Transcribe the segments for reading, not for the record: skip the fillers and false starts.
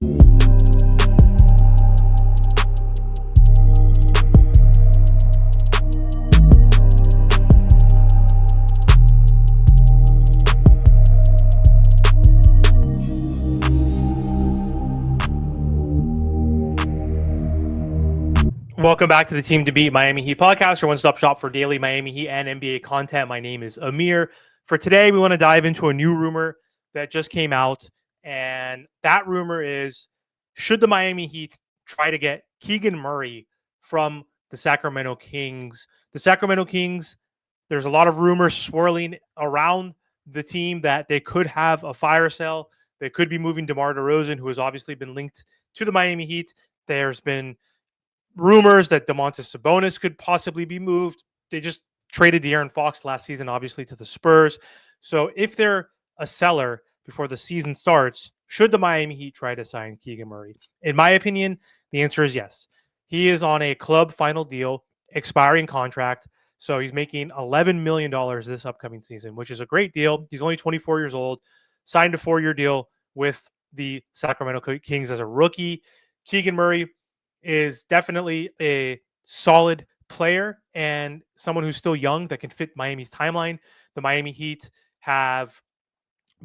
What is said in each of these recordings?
Welcome back to the Team to Beat Miami Heat podcast, your one-stop shop for daily Miami Heat and NBA content. My name is Amir. For today, we want to dive into a new rumor that just came out, and that rumor is, should the Miami Heat try to get Keegan Murray from the Sacramento Kings? The Sacramento Kings, there's a lot of rumors swirling around the team that they could have a fire sale. They could be moving DeMar DeRozan, who has obviously been linked to the Miami Heat. There's been rumors that Domantas Sabonis could possibly be moved. They just traded De'Aaron Fox last season, obviously, to the Spurs. So if they're a seller before the season starts, should the Miami Heat try to sign Keegan Murray? In my opinion, the answer is yes. He is on a club final deal, expiring contract. So he's making $11 million this upcoming season, which is a great deal. He's only 24 years old, signed a 4-year deal with the Sacramento Kings as a rookie. Keegan Murray is definitely a solid player and someone who's still young that can fit Miami's timeline. The Miami Heat have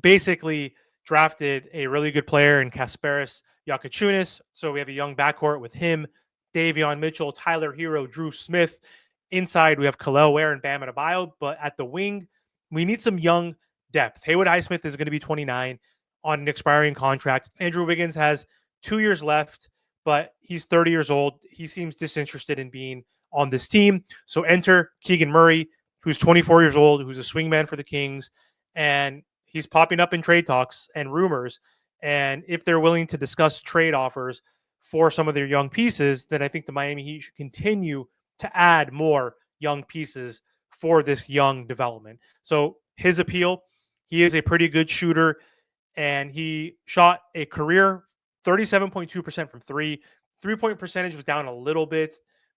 basically drafted a really good player in Kasparis Jakuchunas. So we have a young backcourt with him, Davion Mitchell, Tyler Herro, Drew Smith. Inside, we have Kel'el Ware and Bam Adebayo. But at the wing, we need some young depth. Haywood Highsmith is going to be 29 on an expiring contract. Andrew Wiggins has 2 years left, but he's 30 years old. He seems disinterested in being on this team. So enter Keegan Murray, who's 24 years old, who's a swingman for the Kings, and he's popping up in trade talks and rumors. And if they're willing to discuss trade offers for some of their young pieces, then I think the Miami Heat should continue to add more young pieces for this young development. So his appeal, he is a pretty good shooter, and he shot a career 37.2% from three. 3-point percentage was down a little bit,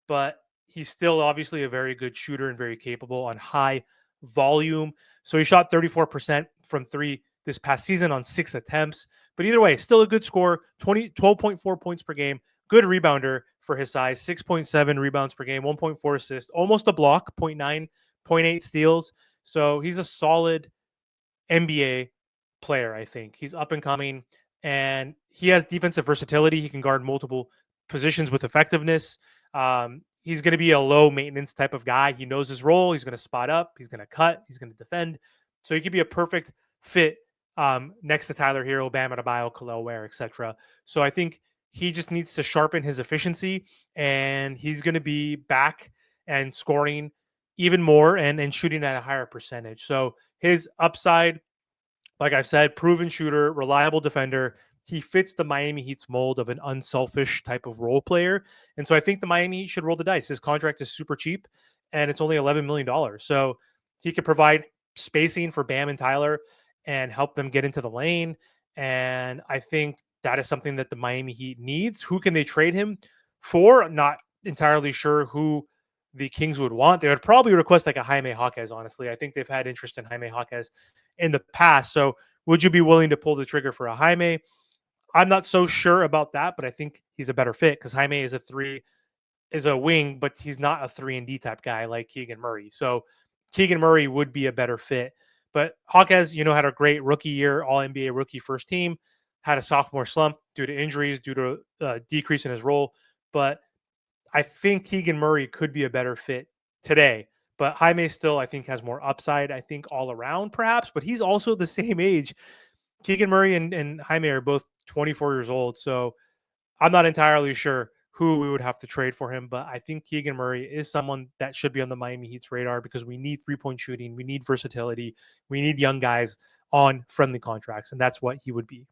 but he's still obviously a very good shooter and very capable on high volume. So he shot 34% from three this past season on 6 attempts. But either way, still a good score, 12.4 points per game, good rebounder for his size, 6.7 rebounds per game, 1.4 assists, almost a block, 0.9, 0.8 steals. So he's a solid NBA player, I think. He's up and coming, and he has defensive versatility. He can guard multiple positions with effectiveness. He's going to be a low maintenance type of guy. He knows his role. He's going to spot up. He's going to cut. He's going to defend. So he could be a perfect fit next to Tyler Herro, Bam Adebayo, Kel'el Ware, etc. So I think he just needs to sharpen his efficiency, and he's going to be back and scoring even more and shooting at a higher percentage. So his upside, like I've said, proven shooter, reliable defender. He fits the Miami Heat's mold of an unselfish type of role player. And so I think the Miami Heat should roll the dice. His contract is super cheap, and it's only $11 million. So he could provide spacing for Bam and Tyler and help them get into the lane. And I think that is something that the Miami Heat needs. Who can they trade him for? Not entirely sure who the Kings would want. They would probably request like a Jaime Jaquez, honestly. I think they've had interest in Jaime Jaquez in the past. So would you be willing to pull the trigger for a Jaime? I'm not so sure about that, but I think he's a better fit because Jaime is a wing, but he's not a 3-and-D type guy like Keegan Murray. So Keegan Murray would be a better fit. But Jaquez, had a great rookie year, all NBA rookie first team, had a sophomore slump due to injuries, due to a decrease in his role. But I think Keegan Murray could be a better fit today. But Jaime still, I think, has more upside, I think, all around perhaps. But he's also the same age. Keegan Murray and Jaime are both 24 years old. So I'm not entirely sure who we would have to trade for him. But I think Keegan Murray is someone that should be on the Miami Heat's radar because we need 3-point shooting. We need versatility. We need young guys on friendly contracts. And that's what he would be.